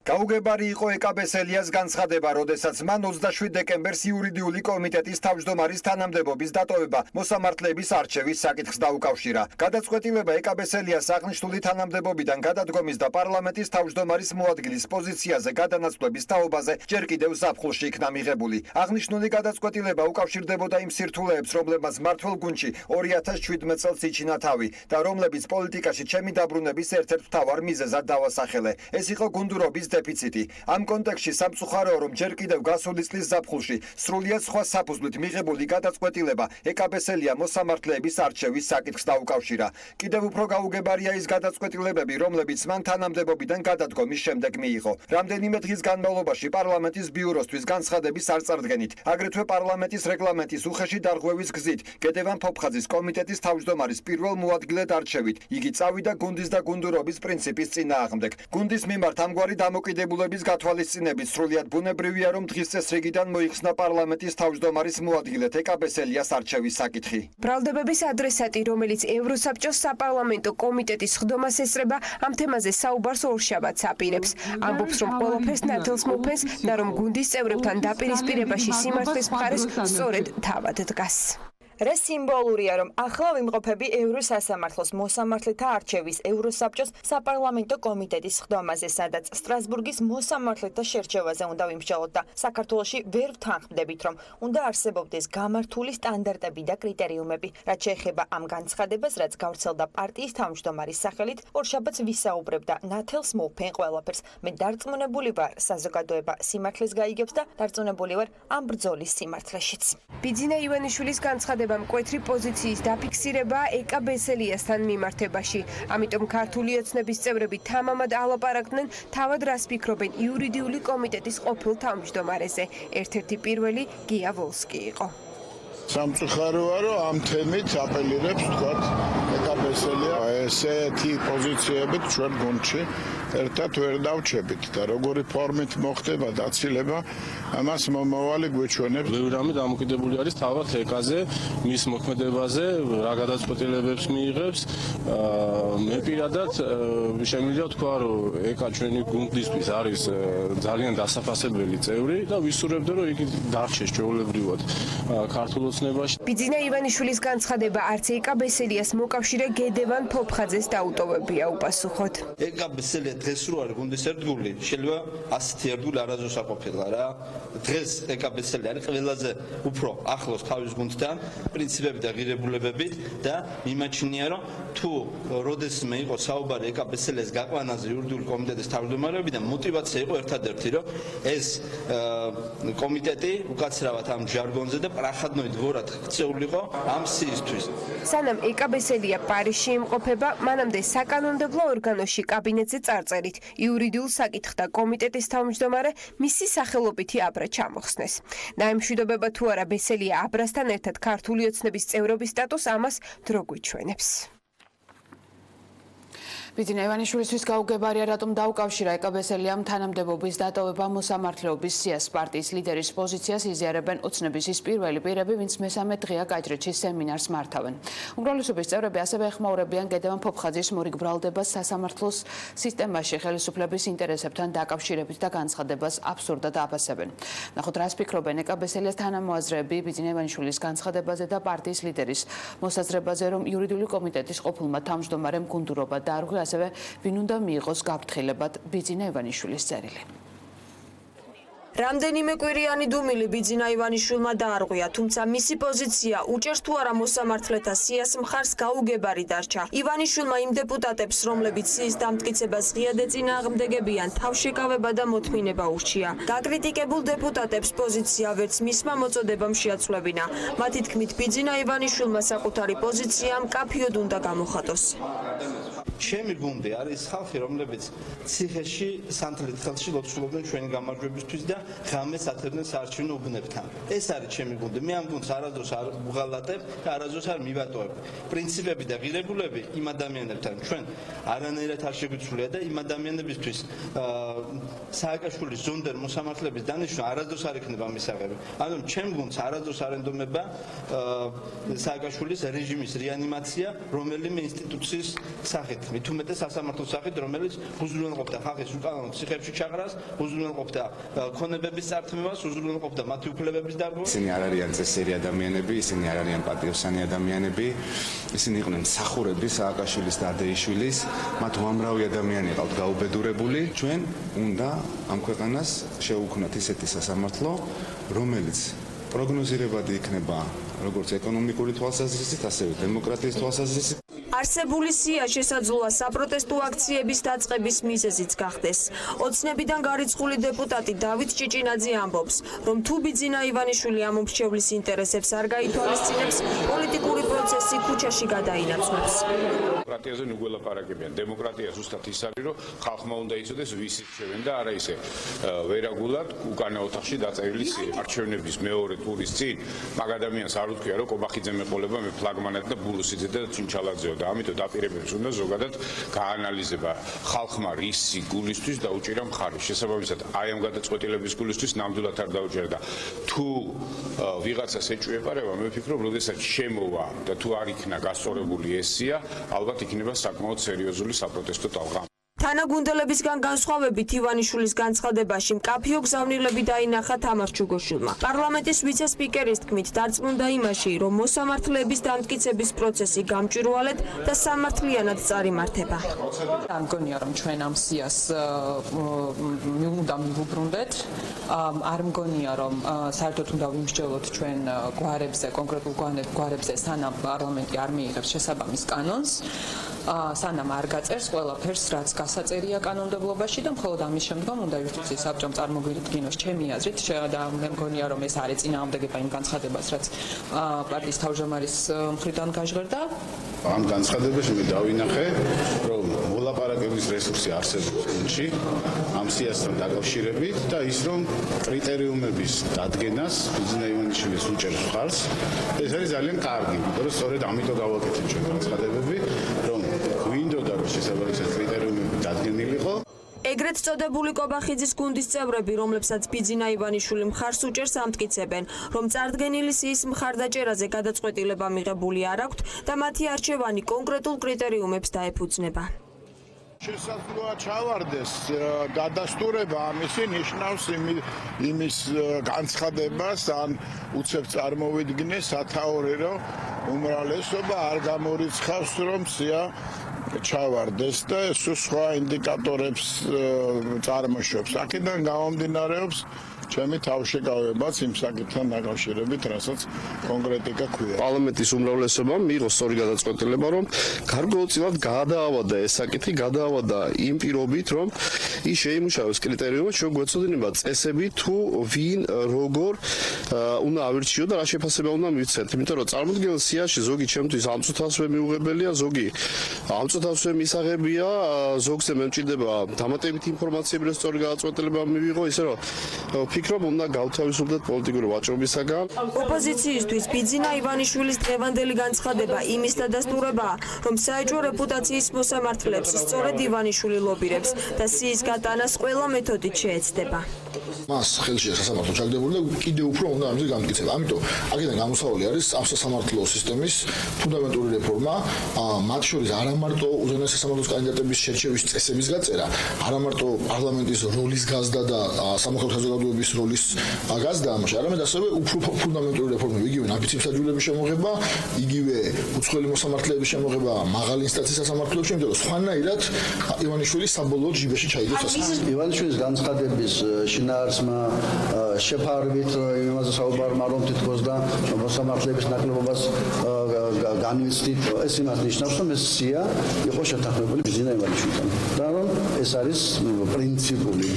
გაუგებარი იყო ეკაბესელიას განცხადება, როდესაც მან 27 დეკემბერს იურიდიული კომიტეტის თავმჯდომარის თანამდებობის დატოვება მოსამართლეების არჩევის საკითხს დაუკავშირა. გადაწყვეტილება ეკაბესელიას აღნიშნული თანამდებობიდან გადადგომის და პარლამენტის თავმჯდომარის მოადგილის პოზიციაზე გადანაცვლების თაობაზე ჯერ კიდევ ზაფხულში იქნა მიღებული. აღნიშნული გადაწყვეტილება უკავშირდებოდა იმ სირთულეებს, რომლებმაც მმართველ გუნდში 2017 წელს იჩინა თავი და რომლებიც პოლიტიკაში ჩემი დაბრუნების ერთ-ერთ მთავარ მიზეზად დავასახელე. ეს იყო გუნდურობის დეფიციტი. ამ კონტექსტში სამწუხაროა, რომ ჯერ კიდევ გასული წლის ზაფხულში სრულიად სხვა საფუძვლით მიღებული გადაწყვეტილება ეკაბესელია მოსამართლეების არჩევის საკითხს დაუკავშირა. კიდევ უფრო გაუგებარია ის გადაწყვეტილებები, რომლებიც მან თანამდებობიდან გადადგომის შემდეგ მიიღო. რამდენიმე დღის განმავლობაში პარლამენტის ბიუროსთვის განცხადების არ წარდგენით, აგრეთვე პარლამენტის რეგლამენტის უხეში დარღვევის გზით, გედევან ფოფხაძის კომიტეტის თავმჯდომარის პირველ მოადგილედ არჩევით, იგი წავიდა გუნდის და გუნდურობის პრინციპის წინააღმდეგ. გუნდის მიმართ ამგვარი დამოკიდებულების გათვალისწინებით სრულიად ბუნებრივია, რომ დღის წესრიგიდან მოიხსნა პარლამენტის თავმჯდომარის მოადგილედ ეკაბესელიას არჩევის საკითხი. ბრალდებების ადრესატი, რომელიც ევროსაბჭოს საპარლამენტო კომიტეტის ხდომას ესწრება, ამ თემაზე საუბარს ორშაბათს აპირებს. ამბობს, რომ ყველაფერს ნათელს მოფენს და რომ გუნდის წევრებთან დაპირისპირებაში სიმართლის მხარეს სწორედ თავად დგას. რა სიმბოლურია, რომ ახლა ვიმყოფები ევროსასამართლოს მოსამართლეთა არჩევის ევროსაბჭოს საპარლამენტო კომიტეტის ხდომაზე, სადაც სტრასბურგის მოსამართლეთა შერჩევაზე უნდა ვიმსჯელოთ და საქართველოში ვერ ვთანხმდებით, რომ უნდა არსებობდეს გამართული სტანდარტები და კრიტერიუმები. რაც შეეხება ამ განცხადებას, რაც გავრცელდა პარტიის თავმჯდომარის სახელით, ორშაბათს ვისაუბრებდა ნათელს მოფენ ყველაფერს. მე დარწმუნებული ვარ, საზოგადოება სიმართლეს გაიგებს და დარწმუნებული ვარ ამ ბრძოლის სიმართლეშიც. ბიძინა ივანიშვილის განცხადება მკვეთრი პოზიციის დაფიქსირება ეკაბესელიასთან მიმართებაში. ამიტომ ქართული ოცნების წევრები თამამად ალაპარაკდნენ თავად რას ფიქრობენ იურიდიული კომიტეტის ყოფილ თავმჯდომარეზე. ერთ-ერთი პირველი გია ვოლსკი იყო. სამწუხაროა, რომ ამ თემით აპელირებს თქვა ეკაბესელია ესეთი პოზიციებით ჩვენ გუნდში ერთად ვერ დავჩებით და როგორი ფორმით მოხდება დაცილება, ამას მომავალი გვეჩვენებს. ბევრი რამე დამოკიდებული არის თავად ეკაზე, მის მოქმედებაზე, რა გადაწყვეტილებებს მიიღებს. მე პირადად შემიძლია თქვა, რომ ეკა ჩვენი გუნდისთვის არის ძალიან დასაფასებელი წევრი და ვისურვებდი, რომ იგი დარჩეს ჩვეულებრივად ქართულ ოცნებაში. ბიძინა ივანიშვილის განცხადება არც ეკაბესელიას მოკავშირე გედევან ფოფხაძეს დაუტოვებია უპასუხოდ. ეკაბესელია დღეს რო არის გუნდის ერთგული, შეიძლება ასეთი ერთგული არასდროს არ ყოფილა რა. დღეს ეკაბესელი არის ყველაზე უფრო ახლოს თავის გუნდთან, პრინციპები და ღირებულებებით და მიმაჩნია, რომ თუ როდესმე იყო საუბარი ეკაბესელის გაყვანაზე იურიდიული კომიტეტის თავმჯდომარეობიდან, мотиваცია იყო ერთადერთი, რომ ეს კომიტეტი უკაცრავად ამ ჟარგონზე და პრახადნოი დვორად ქცეულიყო ამ სიისთვის. სანამ ეკაბესელია პარიზში იმყოფება, მანამდე საკანონმდებლო ორგანოში კაბინეტზე წარწერით იურიდიულ საკითხთა კომიტეტის თავმჯდომარე მისი სახელობითი აბრა ჩამოხსნეს. დაემშვიდობება თუ არა ბესელია აბრასთან ერთად ქართული ოცნების წევრობის სტატუსს, ამას დრო გვიჩვენებს. ბიძინა ივანიშვილისთვის გაუგებარია, რატომ დაუკავშირა ეკაბესელიამ თანამდებობის დატოვება მოსამართლეობის სიას. პარტიის ლიდერის პოზიციას იზიარებენ ოცნების ის პირველი პირები, ვინც მესამე დღეა გაჭრეთში სემინარს მართავენ. უმრავლესობის წევრები ასევე ეხმაურებიან გედევან ფოფხაძის მორიგ ბრალდებას სასამართლოს სისტემაში ხელისუფლების ინტერესებთან დაკავშირებით და განცხადებას აბსურდად აფასებენ. ნახოთ, რას ფიქრობენ ეკაბესელიას თანამოაზრეები ბიძინა ივანიშვილის განცხადებაზე და პარტიის ლიდერის მოსაზრებაზე, რომ იურიდიული კომიტეტის ყოფილმა თავმჯდომარემ გუნდურობა დაარღვია, ასევე ვინ უნდა მიიღოს გაფრთხილებად ბიძინა ივანიშვილის წერილი. რამდენიმე კვირიანი დუმილი ბიძინა ივანიშვილმა დაარღვია, თუმცა მისი პოზიცია უჭერს თუ არა მოსამართლეთა სიას მხარს გაუგებარი დარჩა. ივანიშვილმა იმ დეპუტატებს, რომლებიც სიის დამტკიცებას ღიად ეწინააღმდეგებიან, თავშეკავება და მოთმინება ურჩია. გაკრიტიკებულ დეპუტატებს პოზიცია ვერც მისმა მოწოდებამ შეაცვლებინა. მათი თქმით, ბიძინა ივანიშვილმა საკუთარი პოზიცია მკაფიოდ უნდა გამოხატოს. ჩემი გუნდი არის ხალხი, რომლებიც ციხეში სანთლით ხელში ლოცულობდნენ ჩვენი გამარჯვებისთვის და ღამეს ათებდნენ საარჩევნო უბნებთან. ეს არის ჩემი გუნდი. მე ამ გუნდს არასდროს არ ვუღალატებ და არასდროს არ მივატოვებ. პრინციპები და ღირებულები იმ ადამიანებთან ჩვენ არანაირად არ შეგვიცვლია და იმ ადამიანებისთვის სააკაშვილის ზონდერ მოსამართლეების დანიშვნა არასდროს არ იქნება მისაღები. ანუ ჩემ გუნდს არასდროს არ ენდომება სააკაშვილის რეჟიმის რეანიმაცია რომელიმე ინსტიტუციის სახით. მით უმეტეს სასამართლო სახით, რომელიც უზრუნველყოფდა ხალხის უკანონო ციხეებში ჩაყრას, უზრუნველყოფდა ქონებების წართმევას, უზრუნველყოფდა მათი უფლებების დარღვევას. ისინი არ არიან წესიერი ადამიანები, ისინი არ არიან პატიოსანი ადამიანები, ისინი იყვნენ მსახურები სააკაშვილის და ადეიშვილის, მათ უამრავი ადამიანი ყავთ გაუბედურებული. ჩვენ უნდა ამ ქვეყანას შევუქმნათ ისეთი სასამართლო, რომელიც პროგნოზირებადი იქნება როგორც ეკონომიკური თვალსაზრისით, ასევე დემოკრატიის თვალსაზრისით. არსებული სია შესაძლოა საპროტესტო აქციების დაწყების მიზეზიც გახდეს. ოცნებიდან გარიცხული დეპუტატი დავით ჭიჭინაძე ამბობს, რომ თუ ბიძინა ივანიშვილი ამ უმრჩევლის ინტერესებს არ გაითვალისწინებს, პოლიტიკური პროცესი ქუჩაში გადაინაცვლებს. დემოკრატიაზე ნუ გველაპარაკებიან. დემოკრატია ზუსტად ის არის, რომ ხალხმა უნდა იცოდეს ვის ირჩევენ და არა ისე ვერაგულად უკანა ოთახში დაწერილი სია. არჩევნების მეორე ტურის წინ მაგ ადამიანს არ უთქვია, რომ კობახიძე მეყოლება მე ფლაგმანად და ბულუსიძე და ჩინჩალაძეო და ამიტომ დაპირებებს უნდა ზოგადად გაანალიზება ხალხმა რისი გულისთვის დაუჭირა მხარი. შესაბამისად, აი ამ გადაწყვეტილების გულისთვის ნამდვილად არ დაუჭერდა. თუ ვიღაცას ეჭვიებარება, მე ვფიქრობ, როდესაც შემოვა და თუ არ იქნა გასწორებული ეს სია, ალბათ იქნება საკმაოდ სერიოზული საპროტესტო ტალღა. თანაგუნდელებისგან განსხვავებით ივანიშვილის განცხადებაში მკაფიო გზავნილები დაინახა თამარ ჩუგოშვილმა. პარლამენტის ვიცე-სპიკერის თქმით დარწმუნდა იმაში, რომ მოსამართლეების დამტკიცების პროცესი გამჭვირვალედ და სამართლიანად წარიმართება. არ მგონია, რომ ჩვენ ამ სიას უნდა მივუბრუნდეთ. არ მგონია, რომ საერთოდ უნდა ვიმსჯელოთ ჩვენ გვარებზე, კონკრეტულ გვარებზე, სანამ პარლამენტი არ მიიღებს შესაბამის კანონს. სანამ არ გაწერს ყველაფერს, რაც გასაწერია კანონმდებლობაში და მხოლოდ ამის შემდგომ უნდა იუსტიციის საბჭომ წარმოგვიდგინოს ჩემი აზრით და მე მგონია, რომ ეს არის წინააღმდეგება იმ განცხადებას, რაც პარტიის თავმჯდომარის მხრიდან გაჟღერდა. ამ განცხადებაში მე დავინახე, რომ მოლაპარაკების რესურსი არსებობს გუნდში ამ სიასთან დაკავშირებით და ის რომ კრიტერიუმების დადგენას ბიძინა ივანიშვილის უჭერს მხარს, ეს არის ძალიან კარგი, იმიტომ რომ სწორედ ამიტომ გავაკეთეთ ჩვენ განცხადებები, რომ გვინდოდა რომ შესაბამისად კრიტერიუმები დადგენილიყო. ეგრეთ წოდებული კობახიძის გუნდის წევრები, რომლებსაც ბიძინა ივანიშვილი მხარს უჭერს, ამტკიცებენ, რომ წარდგენილი სიის მხარდაჭერაზე გადაწყვეტილება მიღებული არ აქვთ და მათი არჩევანი კონკრეტულ კრიტერიუმებს დაეფუძნება. შესაძლოა ჩავარდეს გადასტურება ამისი ნიშნავს იმის განცხადებას ან უცებ წარმოვიდგინეს სათაური, რომ უმრავლესობა არ გამორიცხავს, რომ სია ჩავარდეს და ეს სხვა ინდიკატორებს წარმოშობს. აქედან გამომდინარეობს ჩემი თავშეკავებაც იმ საკითხთან დაკავშირებით, რასაც კონკრეტიკა ქვია. პარლამენტის უმრავლესობამ მიიღო სწორი გადაწყვეტილება, რომ გარკვეულწილად გააავადა ეს საკითხი, გააავადა იმ პირობით, რომ ის შეიმუშავოს კრიტერიუმებს, ჩვენ გვეცოდინება წესები, თუ ვინ როგორ უნდა ავირჩიო და რა შეფასება უნდა მივცეთ. იმიტომ რომ წარმოქმნილ სიაში ზოგი ჩემთვის ამწუთავსვე მიუღებელია, ზოგი ამწუთავსვე მისაღებია, ზოგზე მე მჭირდება დამატებითი ინფორმაციები, რომ სწორი გადაწყვეტილება მივიღო, ისე რომ ვფიქრობ, უნდა გავთავისუფლდეთ პოლიტიკური ვაჭრობისაგან. ოპოზიციისთვის ბიძინა ივანიშვილის დღევანდელი განცხადება იმის დადასტურებაა, რომ საეჭვო რეპუტაციის მოსამართლეებს სწორედ ივანიშვილი ლობირებს და სიის გატანას ყველა მეთოდით შეეცდება. მას ხელში სასამართლო ჩაგდებული და კიდევ უფრო უნდა ამაზე გამტკიცება. ამიტომ აქედან გამოსავალი არის ამ სასამართლო სისტემის ფუნდამენტური რეფორმა, მათ შორის არა მარტო უზენაეს სასამართლოს კანდიდატების შერჩევის წესების გაწერა, არა მარტო პარლამენტის როლის გაზრდა და სამოქალაქო საზოგადოების როლის გაზრდა ამაში, არამედ ასევე უფრო ფუნდამენტური რეფორმები, იგივე ნაფიცი მსაჯულების შემოღება, იგივე უცხოელი მოსამართლეების შემოღება მაღალი ინსტანციის სასამართლოებში, იმიტომ რომ სხვანაირად ივანიშვილი საბოლოოდ ჯიბეში ჩაიგდოს სასამართლოში. ივანიშვილის განცხადების შინაარსმა შეფარებით იმაზე საუბარმა, რომ თითქოს და მოსამართლეების ნაკლებობას განვიცდით, ეს იმას ნიშნავს, რომ ეს სია იყო შეთანხმებული ბიძინა ივანიშვილთან და რომ ეს არის პრინციპული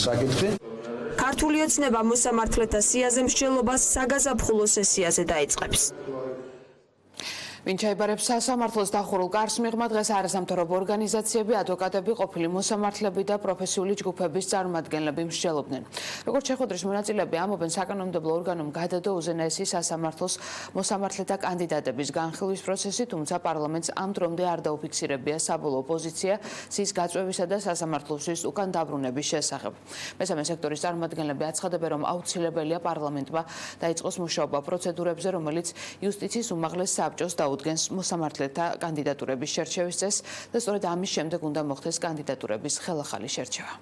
საკითხი. ქართული ოცნება მოსამართლეთა სიაზე მსჯელობას საგაზაფხულო სესიაზე დაიწყებს. ვინ ჩაიბარებს სასამართლოს დახურულ კარს მიღმა დღეს არასამთავრობო ორგანიზაციები, ადვოკატები, ყოფილი მოსამართლეები და პროფესიული ჯგუფების წარმომადგენლები მსჯელობდნენ. როგორც შეხვედრის მონაწილეები ამობენ, საკანონმდებლო ორგანომ გადადო უზენაესი სასამართლოს მოსამართლეთა კანდიდატების განხილვის პროცესი, თუმცა პარლამენტს ამ დრომდე არ დაუფიქსირებია საბოლოო პოზიცია სიის გაწვევისა და სასამართლოსთვის უკან დაბრუნების შესახებ. მესამე სექტორის წარმომადგენლები აცხადებენ, რომ აუცილებელია პარლამენტმა დაიწყოს მუშაობა პროცედურებზე, რომელიც იუსტიციის უმაღლეს საბჭოს წაუდგენს მოსამართლეთა კანდიდატურების შერჩევის წესს და სწორედ ამის შემდეგ უნდა მოხდეს კანდიდატურების ხელახალი შერჩევა.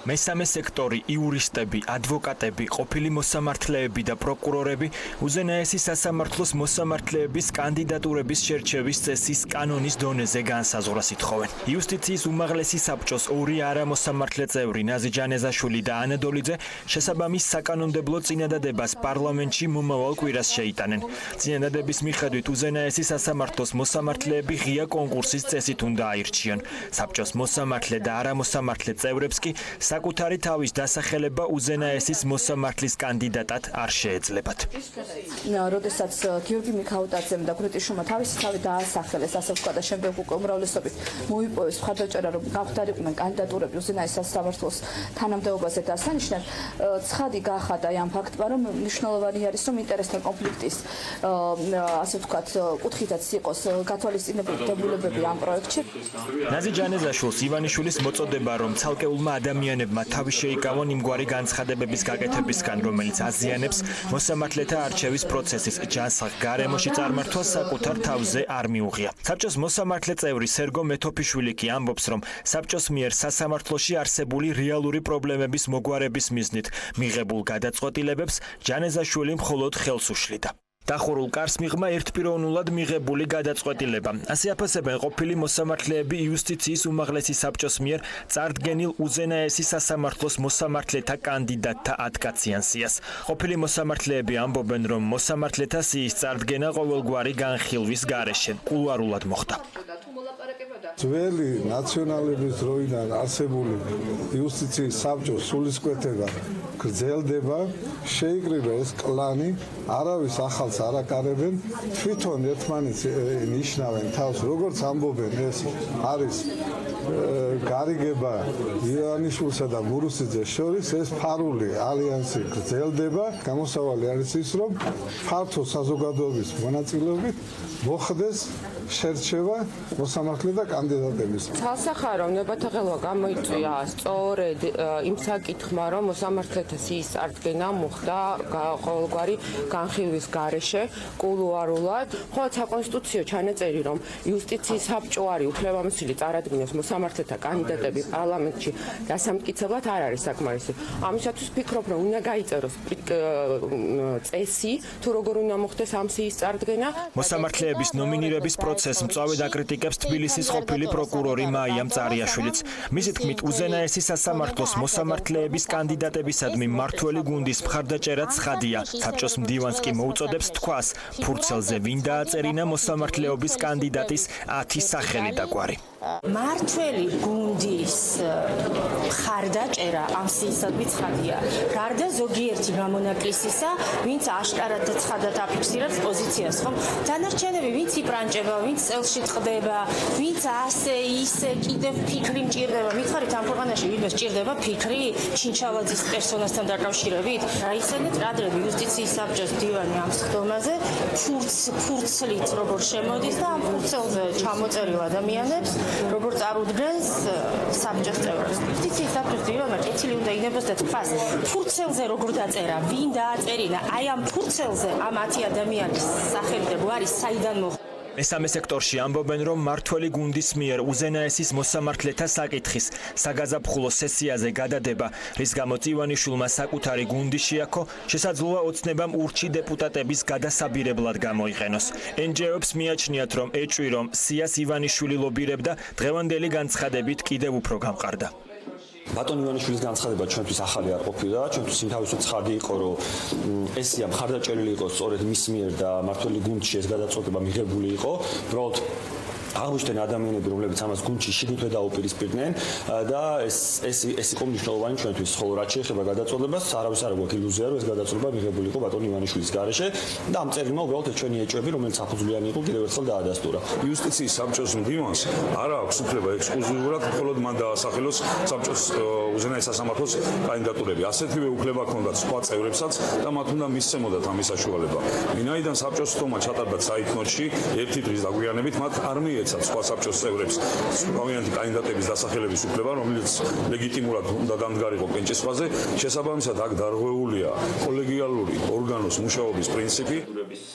მესამე სექტორი, იურისტები, ადვოკატები, ყოფილი მოსამართლეები და პროკურორები უზენაესი სასამართლოს მოსამართლეების კანდიდატურების შერჩევის წესის კანონის დონეზე განსაზღვრას ითხოვენ. იუსტიციის უმაღლესი საბჭოს ორი არამოსამართლე წევრი ნაზი ჯანეზაშვილი და ანა დოლიძე შესაბამის საკანონმდებლო წინადადებას პარლამენტში მომავალ კვირას შეიტანენ. წინადადების მიხედვით უზენაესი სასამართლოს მოსამართლეები ღია კონკურსის წესით უნდა აირჩიონ. საბჭოს მოსამართლე და არამოსამართლე წევრებს კი საკუთარი თავის დასახელება უზენაესის მოსამართლის კანდიდატად არ შეეძლებათ. როდესაც გიორგი მიქაუტაძემ და ბრიტიშულმა თავისი თავი დაასახელეს, ასე ვთქვა და შემდეგ უკვე უმრავლესობით მოიპოვეს მხარდაჭერა, რომ გავხდარიყვნენ კანდიდატურები უზენაეს სასამართლოს თანამდებობაზე დასანიშნად, ცხადი გახადა ამ ფაქტმა, რომ მნიშვნელოვანი არის, რომ ინტერესთა კონფლიქტის ასე ვთქვათ, კუთხითაც იყოს გათვალისწინებული დებულებები ამ პროექტში. ნაზი ჯანეზაშვილს ივანიშვილის მოწოდება, რომ ცალკეულმა ადამიანებმა თავი შეიკავონ იმგვარი განცხადებების გაკეთებისგან, რომელიც აზიანებს მოსამართლეთა არჩევის პროცესის ჯანსაღ გარემოში წარმართვას საკუთარ თავზე არ მიუღია. საბჭოს მოსამართლე წევრი სერგო მეთოფიშვილი კი ამბობს, რომ საბჭოს მიერ სასამართლოში არსებული რეალური პრობლემების მოგვარების მიზნით მიღებულ გადაწყვეტილებებს ჯანეზაშვილი მხოლოდ ხელს უშლიდა. დახურულ კარს მიღმა ერთპიროვნულად მიღებული გადაწყვეტილება. ასე აფასებენ ყოფილი მოსამართლეები იუსტიციის უმაღლესი საბჭოს მიერ წარდგენილ უზენაესი სასამართლოს მოსამართლეთა კანდიდატთა ათკაციან სიას. ყოფილი მოსამართლეები ამბობენ, რომ მოსამართლეთა სიის წარდგენა ყოველგვარი განხილვის გარეშე კულუარულად მოხდა. ძველი ნაციონალების დროიდან არსებული იუსტიციის საბჭოს სულისკვეთება გრძელდება, შეიკრიბა ეს კლანი, არავის ახალს არ აკარებენ, თვითონ ერთმანეთს ნიშნავენ თავს, როგორც ამბობენ, ეს არის გარიგება ივანიშვილსა და მურუსიძეს შორის, ეს ფარული ალიანსი გრძელდება. გამოსავალი არის ის, რომ ფართო საზოგადოების მონაწილეობით მოხდეს შერჩევა მოსამართლე და კანდიდატების. თალსახარო ნებათაღელვა გამოიწვია სწორედ იმ საკითხმა, რომ მოსამართლეთა სიის წარდგენა მოხდა ყოველგვარი განხილვის გარეშე, კულუარულად. ხოლო საკონსტიტუციო ჩანაწერი, რომ იუსტიციის საბჭო არის უფლებამოსილი წარადგინოს მოსამართლეთა კანდიდატები პარლამენტში დასამტკიცებლად არ არის საკმარისი. ამისათვის ვფიქრობ, რომ უნდა გაიწეროს წესი, თუ როგორ უნდა მოხდეს ამ სიის წარდგენა. მოსამართლეების ნომინირების პროცესს მწვავედ აკრიტიკებს თბილისის ყოფილი პროკურორი მაია მწარიაშვილიც. მისი თქმით, უზენაესი სასამართლოს მოსამართლეების კანდიდატებისადმი მმართველი გუნდის მხარდაჭერა ცხადია. საბჭოს მდივანს კი მოუწოდებს თქვას, ფურცელზე ვინ დააწერინა მოსამართლეობის კანდიდატის 10 სახელი და გვარი. მართველი გუნდის მხარდაჭერა ამ სიისადმი ცხადია. გარდა ზოგიერთი გამონაკლისისა, ვინც აშკარად და ცხადად აფიქსირებს პოზიციას, ხომ? დანარჩენები ვინც იპრანჭება, ვინც წელში წყდება, ვინც ასე ისე კიდევ ფიქრი მჭირდება. მითხარით ამ ქვეყანაში ვინმე სჭირდება ფიქრი ჩინჩალაძის პერსონასთან დაკავშირებით? აიხსენეთ რადრები იუსტიციის საბჭოს დივანი ამ სხდომაზე ფურცლით როგორ შემოდის და ამ ფურცელზე ჩამოწერილ ადამიანებს როგორც არუდგენს საბჭოს წევრებს. იუსტიციის საბჭოს დივანმა კეთილი უნდა იქნებოს და თქვას, ფურცელზე როგორ დაწერა, ვინ დააწერინა, აი ამ ფურცელზე ამ 10 ადამიანის სახელი და გვარი საიდან მოხდა. მესამე სექტორში ამბობენ, რომ მართველი გუნდის მიერ უზენაესის მოსამართლეთა საკითხის საგაზაფხულო სესიაზე გადადება, რის გამოც ივანიშვილმა საკუთარი გუნდი შეაქო, შესაძლოა ოცნებამ ურჩი დეპუტატების გადასაბირებლად გამოიყენოს. NGO-ებს მიაჩნიათ, რომ ეჭვი, რომ სიას ივანიშვილი ლობირებდა, დღევანდელი განცხადებით კიდევ უფრო გამყარდა. ბატონ ივანიშვილის განცხადება ჩვენთვის ახალი არ ყოფილა, ჩვენთვის იმთავისუფლად ცხადი იყო, რომ ეს სია მხარდაჭერილი იყო სწორედ მის მიერ და მართველი გუნდში ეს გადაწყვეტილება მიღებული იყო. უბრალოდ აღმოჩნდნენ ადამიანები, რომლებიც ამას გუნდში შიგნითვე დაუპირისპირდნენ და ეს იყო მნიშვნელოვანი ჩვენთვის. ხოლო რაც შეეხება გადაწყვეტილებას, არავის არ აქვს ილუზია, რომ ეს გადაწყვეტილება მიღებული იყო ბატონ ივანიშვილის გარეშე და ამ წერილმა უბრალოდ ჩვენი ეჭვები, რომელიც საფუძვლიანი იყო, კიდევ ერთხელ დაადასტურა. იუსტიციის საბჭოს მდივანს არ აქვს უფლება ექსკლუზიურად მხოლოდ მან დაასახელოს საბჭოს უზენაეს სასამართლოს კანდიდატურები. ასეთივე უფლება ჰქონდათ სხვა წევრებსაც და მათ უნდა მისცემოდათ ამის საშუალება. ვინაიდან საბჭოს სტომა ჩატარდა საითნოში ერთი დღის დაგვიანებით, მათ არ მიიღეს მართლიეცად სხვა საბჭოს წევრებს პრომინენტი კანდიდატების დასახელების უფლება, რომელიც ლეგიტიმურად უნდა დამდგარიყო კენჭისყრაზე, შესაბამისად აქ დარღვეულია კოლეგიალური ორგანოს მუშაობის პრინციპი.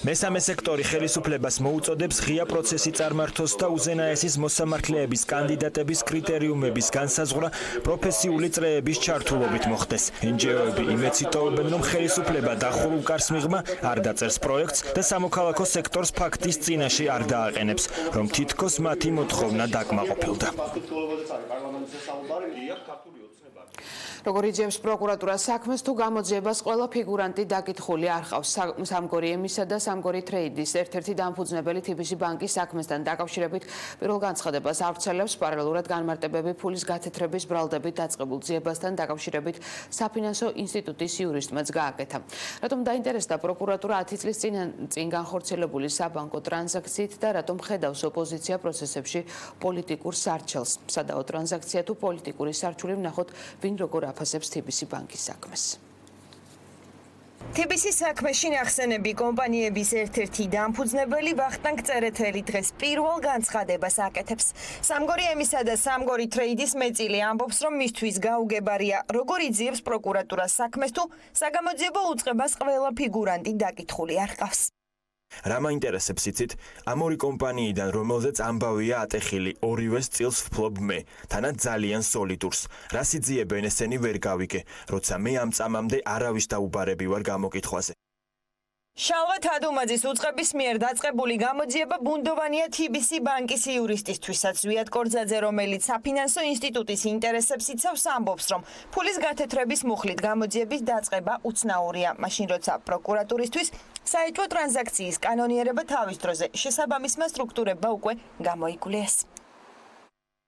მესამე სექტორი ხელისუფლებას მოუწოდებს ღია პროცესი წარმართოს და უზენაესის მოსამართლეების კანდიდატების კრიტერიუმების განსაზღვრა პროფესიული წრეების ჩართულობით მოხდეს. NGO-ები იმედს იტოვებენ, რომ ხელისუფლება დახურულ კარს მიღმა არ დაწერს პროექტს და სამოქალაქო სექტორს ფაქტის წინაშე არ დააყენებს, რომ თითქოს მათი მოთხოვნა დაკმაყოფილდა. როგორ იძიებს პროკურატურა საქმეს, თუ გამოძიებას ყველა ფიგურანტი დაკითხული არ ყავს. სამგორი ემისა და სამგორი ტრეიდის ერთ-ერთი დამფუძნებელი TBC ბანკის საქმესთან დაკავშირებით პირველ განცხადებას ავრცელებს. პარალელურად განმარტებები ფულის გათეთრების ბრალდებით დაწყებულ ძიებასთან დაკავშირებით საფინანსო ინსტიტუტის იურისტმაც გააკეთა. რატომ დაინტერესდა პროკურატურა 10 წლის წინ განხორციელებული საბანკო ტრანზაქციით და რატომ ხედავს ოპოზიცია პროცესებში პოლიტიკურ სარჩელს? სადაო ტრანზაქცია თუ პოლიტიკური სარჩული, ვნახოთ ვინ როგორ აფასებს TBC ბანკის საქმეს. TBC საქმეში ნახსენები კომპანიების ერთ-ერთი დამფუძნებელი ვახტანგ წერეთელი დღეს პირველ განცხადებას აკეთებს. სამგორი ემისა და სამგორი ტრეიდის მეწილი ამბობს, რომ მისთვის გაუგებარია, როგორ იძიებს პროკურატურას საქმეს, თუ საგამოძიებო უწყებას ყველა ფიგურანტი დაკითხული არ ყავს. რა მაინტერესებს იცით? ამ ორი კომპანიიდან, რომელზეც ამბავია ატეხილი, ორივეს წილს ვფლობ მე, თანაც ძალიან სოლიდურს. რას იძიებენ ესენი ვერ გავიგე, როცა მე ამ წამამდე არავის დაუბარები ვარ გამოკითხვაზე. შალვა თადუმაძის უწყების მიერ დაწყებული გამოძიება ბუნდოვანია TBC ბანკის იურისტისთვისაც. ზვიად კორძაძე, რომელიც საფინანსო ინსტიტუტის ინტერესებს იცავს, ამბობს, რომ ფულის გათეთრების მუხლით გამოძიების დაწყება უცნაურია. მაშინ როცა პროკურატურისთვის საეჭვო ტრანზაქციის კანონიერება თავის დროზე შესაბამისმა სტრუქტურებმა უკვე გამოიკვლიეს.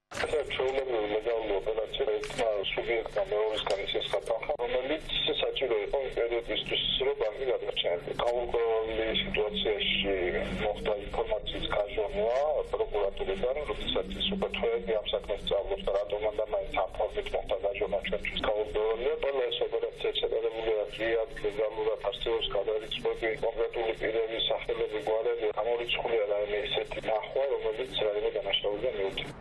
ჩვეულებრივი ლეგალური ოპერაცია ერთმა სუბიექტმა მეორისგან ისესხატახა, რომელიც საჭირო იყო პერიოდისთვის, რომ ბანკი გადარჩენილიყო. გაურკვეველი სიტუაციაში მოხდა ინფორმაციის გაჟონვა პროკურატურიდან, როდესაც ის უკვე თვეები ამ საქმეს სწავლობს და რატომ და მაინც ამ ფორმით მოხდა გაჟონვა ჩვენთვის გაურკვეველია. ყველა ეს ოპერაცია შედარებულია ღიად, ლეგალურად არსებობს გადარიცხვები, კონკრეტული პირების სახელები, გვარები, გამორიცხულია რაიმე ისეთი ნახვა, რომელიც რაიმე დანაშაულიდან მიუწევს.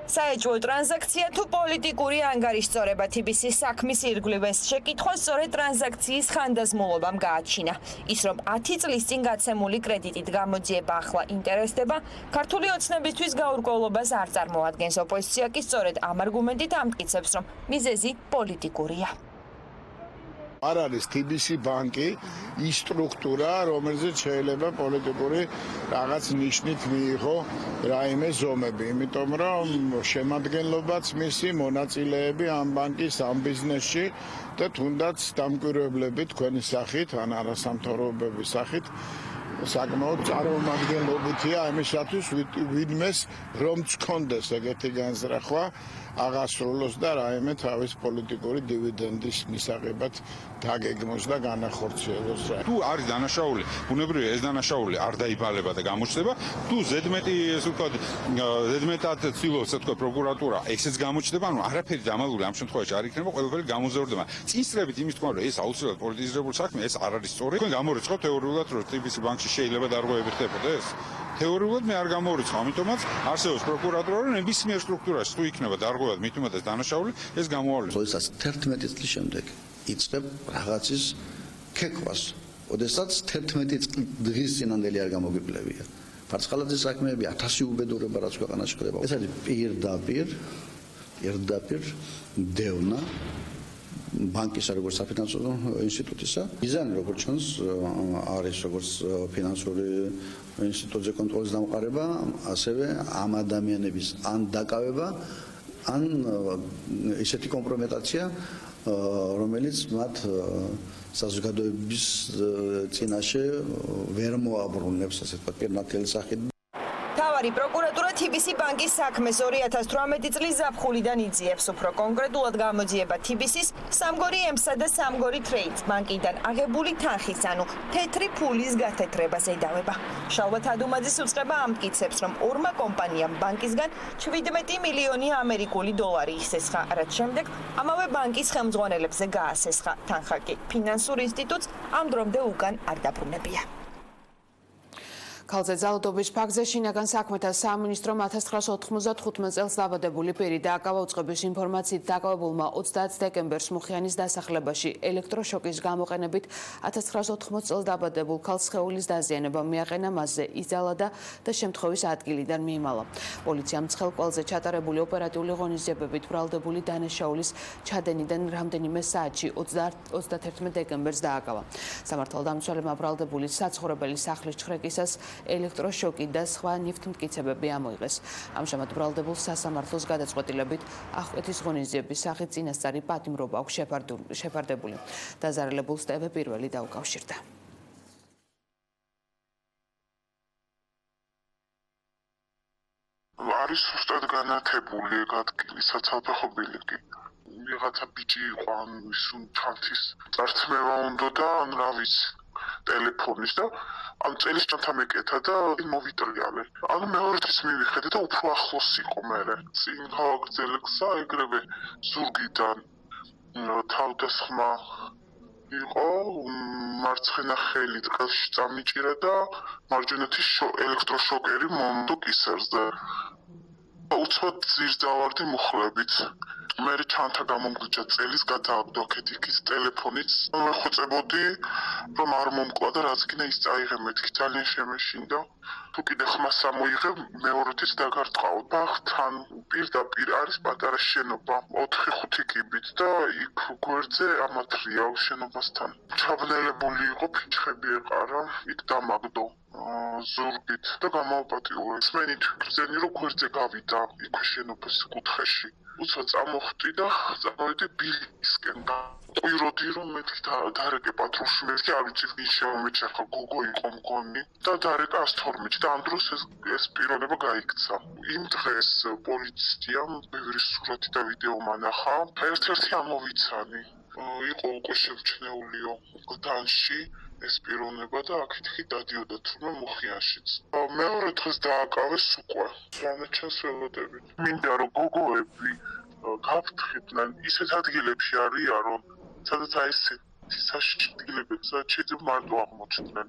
საეჭვო ტრანზაქცია თუ პოლიტიკური ანგარიშწორება TBC-ის საქმის ირგვლივეს შეკითხვა სწორედ ტრანზაქციის ხანდაზმულობამ გააჩინა. ის რომ 10 წლის წინ გაცემული კრედიტით გამოძიება ახლა ინტერესდება, ქართული ოცნებისთვის გაურკვევლობას არ წარმოადგენს. ოპოზიცია კი სწორედ ამ არგუმენტით ამტკიცებს, რომ მიზეზი პოლიტიკურია. არ არის TBC ბანკი ის სტრუქტურა, რომელზეც შეიძლება პოლიტიკური რაღაც ნიშნით მიიღო რაიმე ზომები, იმიტომ რომ შემადგენლობაც მისი მონაწილეები ამ ბანკის ამ ბიზნესში და თუნდაც დამკვირვებლები თქვენი სახით, ან არასამთავრობოების სახით საკმაოდ წარმომადგენლობითია ამისათვის ვინმეს რომ გქონდეს ეგეთი განზრახვა აღასრულოს და რაიმე თავის პოლიტიკური დივიდენდის მისაღებად დაგეგმოს და განახორციელოს. თუ არის დანაშაული, ბუნებრივია ეს დანაშაული არ დაიბალება და გამოჩნდება, თუ ზედმეტი ესე ვთქვათ, ზედმეტად ცდილობს ასე ვთქვათ პროკურატურა, ესეც გამოჩნდება, ანუ არაფერი დამალული ამ შემთხვევაში არ იქნება, ყველაფერი გამოზრდება. წინსწრებით იმის თქმა, რომ ეს აუცილებლად პოლიტიზირებული საქმე, ეს არ არის სწორი. თქვენ გამორიცხავთ თეორიულად, რომ TBC ბანკში შეიძლება დარღვევები ხდებოდეს? თეორიულად მე არ გამორიცხავ, ამიტომაც არსებობს პროკურატურა, რომ ნებისმიერ სტრუქტურაში თუ იქნება დარღვევა, მით უმეტეს დანაშაული, ეს გამოავლინოს. როდესაც 11 წლის შემდეგ იწყებ რაღაცის ქეკვას, ოდესაც 11 დღის წინანდელი არ გამოგვიკლებია. ფარცხალაძის საქმეები 1000 უბედურება რაც ქვეყანაში ხდება. ეს არის პირდაპირ დევნა ბანკის როგორც საფინანსო ინსტიტუტისა. მიზანი როგორც ჩანს არის როგორც ფინანსური ინსტიტუტზე კონტროლის დამყარება, ასევე ამ ადამიანების ან დაკავება, ან ისეთი კომპრომეტაცია, რომელიც მათ საზოგადოების წინაშე ვერ მოაბრუნებს, ასე ვთქვათ, პირნათელი სახით. თავარი პროკურატურა TBC ბანკის საქმეს 2018 წლის ზაფხულიდან იძიებს. უფრო კონკრეტულად გამოძიება TBC-ის სამგორი ემსა და სამგორი ტრეიდს ბანკიდან აღებული თანხის, ანუ თეთრი ფულის გათეთრებას ედავება. შალვა თადუმაძის უწყება ამტკიცებს, რომ ორმა კომპანიამ ბანკისგან 17 მილიონი ამერიკული დოლარი ისესხა, რაც შემდეგ ამავე ბანკის ხელმძღვანელებზე გაასესხა. თანხა კი ფინანსურ ინსტიტუტს ამ დრომდე უკან არ დაბრუნებია. ქალზე ძალადობის ფაქტზე შინაგან საქმეთა სამინისტრომ 1995 წელს დაბადებული პირი დააკავა უწყების ინფორმაციით დაკავებულმა 30 დეკემბერს მუხიანის დასახლებაში ელექტროშოკის გამოყენებით 1980 წელს დაბადებულ ქალს სხეულის დაზიანება მიაყენა, მასზე იზალა და შემთხვევის ადგილიდან მიიმალა. პოლიციამ ცხელ კვალზე ჩატარებული ოპერატიული ღონისძიებებით ბრალდებული დანაშაულის ჩადენიდან რამდენიმე საათში 31 დეკემბერს დააკავა. სამართალდამცველებმა ბრალდებული საცხოვრებელი სახლის ჩხრეკისას ელექტროშოკი და სხვა ნივთმტკიცებები ამოიღეს. ამჟამად ბრალდებულს სასამართლოს გადაწყვეტილებით აღკვეთის ღონისძიების სახით წინასწარი პატიმრობა აქვს შეფარდებული. დაზარალებულს ტევე პირველი დაუკავშირდა. არის უბრალოდ განათებული ადგილი საცალფეხო ბილიკი. ვიღაცა ბიჭი იყო ან ისუნ ჩანთის წარწმევა უნდა და ან რა ვიცი ტელეფონის და ამ წელის ჩანთა მეკეთა და მოვიტრიალე. ან მეორეთვის მივიხედე და უფრო ახლოს იყო მერე. წინ გავაგრძელე გზა ეგრევე ზურგიდან თავდასხმა იყო მარცხენა ხელი ტყელში წამიჭირა და მარჯვენათის ელექტროშოკერი მომდო კისერზე. უცბად ძირს დავარდი მუხლებით. მე ჩანთა გამომგრიჭა წელის გადააგდო აქეთიქის ტელეფონიც. მეხვეწებოდი რომ არ მომკლა და რაც კიდე ის წაიღე მეთქი ძალიან შემეშინდა. თუ კიდე ხმას ამოიღე მეორეთიც დაგარტყაო. ბაღთან პირდაპირ არის პატარა შენობა 4-5 კიბით და იქ გვერდზე ამათრია შენობასთან. ჩაბნელებული იყო ფიჩხები ეყარა, იქ დამაგდო. ზურგით და გამოვაპატიურე. სმენით გრძენი რომ გვერდზე გავიდა იქ შენობის კუთხეში. უცბად წამოხვდი და წამოვედი ბილისკენ. ყვიროდი რომ მეთქი დარეკე პატრულში მეთქი არ ვიცი ვინ შემომეჩახა გოგო იყო მგონი და დარეკა 112 და ამ დროს ეს პიროვნება გაიქცა. იმ დღეს პოლიციამ ბევრი სურათი და ვიდეო მანახა. ერთ-ერთი ამოვიცანი იყო უკვე შევჩნეულიო გდანში ეს პიროვნება და აქეთქი დადიოდა თურმე მუხიანშიც. მეორე დღეს დააკავეს უკვე. რანაჩენს ველოდებით. მინდა რომ გოგოები გაფრთხილდნენ ისეთ ადგილებში არიან რომ სადაც აი ესეთი საშიშტილები შეიძლება მარტო აღმოჩნდნენ.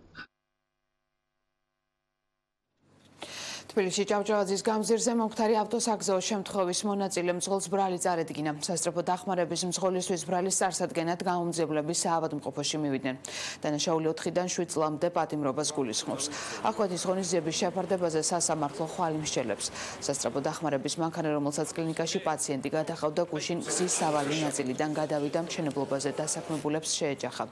თბილისში ჭავჭავაძის გამზირზე მომხდარი ავტოსაგზაო შემთხვევის მონაწილე მძღოლს ბრალი წარედგინა. სასწრაფო დახმარების მძღოლისთვის ბრალის წარსადგენად გამომძიებლები საავადმყოფოში მივიდნენ. დანაშაული 4-დან 7 წლამდე პატიმრობას გულისხმობს. აღკვეთის ღონისძიების შეფარდებაზე სასამართლო ხვალ მსჯელებს. სასწრაფო დახმარების მანქანა, რომელსაც კლინიკაში პაციენტი გადაჰყავდა, გუშინ გზის სავალი ნაწილიდან გადავიდა, მშენებლობაზე დასაქმებულებს შეეჯახა.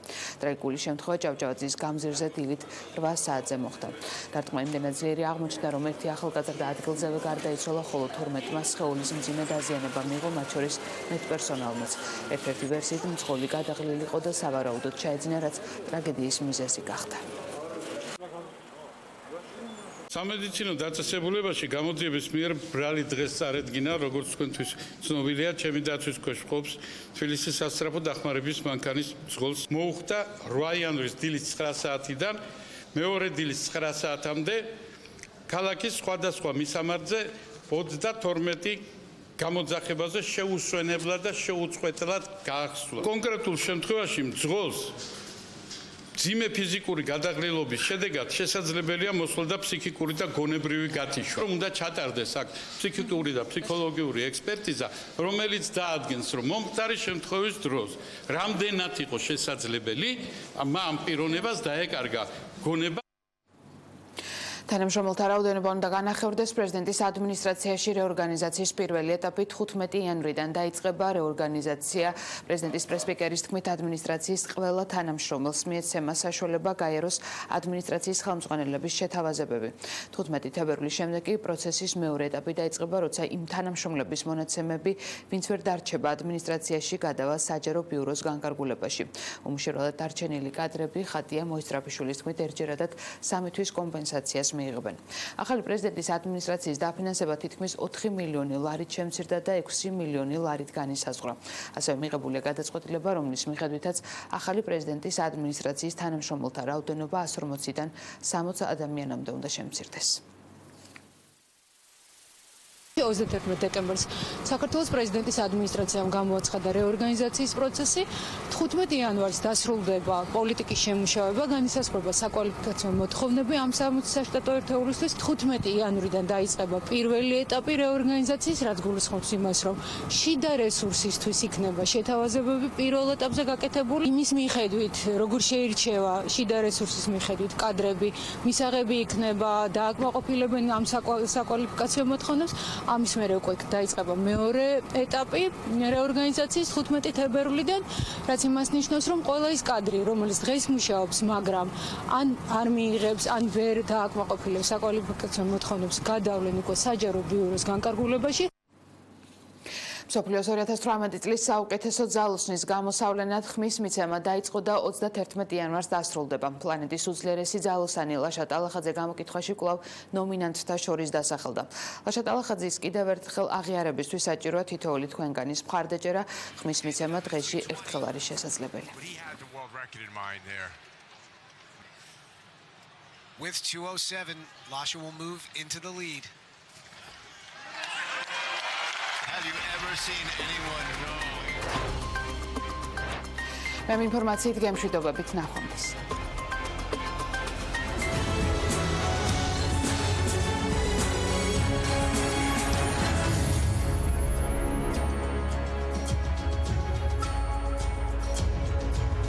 ტრაგიკული შემთხვევა ჭავჭავაძის გამზირზე დილით 8 საათზე მოხდა. დარტყმა იმდენად ძლიერი აღმოჩნდა, რომ ერთი ახალგაზრდა ადგილზევე გარდაიცვალა, ხოლო 12-მა სხეულის მძიმე დაზიანება მიიღო, მათ შორის მედპერსონალმაც. ერთ-ერთი ვერსიით მძღოლი გადაღლილიყო და სავარაუდოდ ჩაეძინა, რაც ტრაგედიის მიზეზი გახდა. სამედიცინო დაწესებულებაში გამოძიების მიერ ბრალი დღეს წარედგინა, როგორც თქვენთვის ცნობილია, ჩემი დაცვის ქვეშ მყოფს თბილისის სასწრაფო დახმარების მანქანის მძღოლს. მოუხდა 8 იანვრის დილის 9 საათიდან მეორე დილის 9 საათამდე ქალაქის სხვადასხვა მისამართზე 32 გამოძახებაზე შეუსვენებლად და შეუწყვეტლად გაახსნა. კონკრეტულ შემთხვევაში მძღოლს მძიმე ფიზიკური გადაღლილობის შედეგად შესაძლებელია მოსვლა და ფსიქიკური და გონებრივი გათიშვა. უნდა ჩატარდეს აქ ფსიქიკური და ფსიქოლოგიური ექსპერტიზა, რომელიც დაადგენს, რომ მომხდარი შემთხვევის დროს რამდენად იყო შესაძლებელი ამ პიროვნებას დაეკარგა გონება. თანამშრომელთა რაოდენობა უნდა განახევრდეს. პრეზიდენტის ადმინისტრაციაში რეორგანიზაციის პირველი ეტაპი 15 იანვრიდან დაიწყება. რეორგანიზაცია პრეზიდენტის პრესპიკერის თქმით ადმინისტრაციის ყველა თანამშრომელს მიეცემა საშუალება გაიაროს ადმინისტრაციის ხელმძღვანელების შეთავაზებები. 15 თებერვლის შემდეგ კი პროცესის მეორე ეტაპი დაიწყება, როცა იმ თანამშრომლების მონაცემები, ვინც ვერ დარჩება ადმინისტრაციაში, გადავა საჯარო ბიუროს განკარგულებაში. უმუშევრად დარჩენილი კადრები ხატია მოისტრაფიშვილის თქმით ერთჯერადად 3 თვის კომპენსაციას მიიღებენ. ახალი პრეზიდენტის ადმინისტრაციის დაფინანსება თითქმის 4 მილიონი ლარით შემცირდა და 6 მილიონი ლარით განისაზღვრა. ასევე მიღებულია გადაწყვეტილება, რომლის მიხედვითაც ახალი პრეზიდენტის ადმინისტრაციის თანამშრომელთა რაოდენობა 140-დან 60 ადამიანამდე უნდა შემცირდეს. 31 დეკემბერს საქართველოს პრეზიდენტის ადმინისტრაციამ გამოაცხადა რეორგანიზაციის პროცესი. 15 იანვარს დასრულდება პოლიტიკის შემუშავება, განისაზღვრება საკვალიფიკაციო მოთხოვნები ამ 60 საშტატო ერთეულისთვის. 15 იანვრიდან დაიწყება პირველი ეტაპი რეორგანიზაციის, რაც გულისხმობს იმას, რომ შიდა რესურსისთვის იქნება შეთავაზებები პირველ ეტაპზე გაკეთებული. იმის მიხედვით, როგორ შეირჩევა შიდა რესურსის მიხედვით კადრები, მისაღები იქნება დააკმაყოფილებენ ამ საკვალიფიკაციო მოთხოვნებს. ამის მერე უკვე დაიწყება მეორე ეტაპი რეორგანიზაციის 15 თებერვლიდან, რაც იმას ნიშნავს, რომ ყველა ის კადრი, რომელიც დღეს მუშაობს, მაგრამ ან არ მიიღებს, ან ვერ დააკმაყოფილებს საკვალიფიკაციო მოთხოვნებს, გადავლენ უკვე საჯარო ბიუროს განკარგულებაში. მსოფლიოს 2018 წლის საუკეთესო ძალოსნის გამოსავლენად ხმის მიცემა დაიწყო და 31 იანვარს დასრულდება. პლანეტის უძლიერესი ძალოსანი ლაშა ტალახაძე გამოკითხვაში კვლავ ნომინანტთა შორის დასახელდა. ლაშა ტალახაძის კიდევ ერთხელ აღიარებისთვის საჭიროა თითოეული თქვენგანის მხარდაჭერა. ხმის მიცემა დღეში ერთხელ არის შესაძლებელი. With 207, Lasha will move into the lead. Have you ever seen anyone wrong? მე ინფორმაციით გემშვიდობებით ნახვამდის.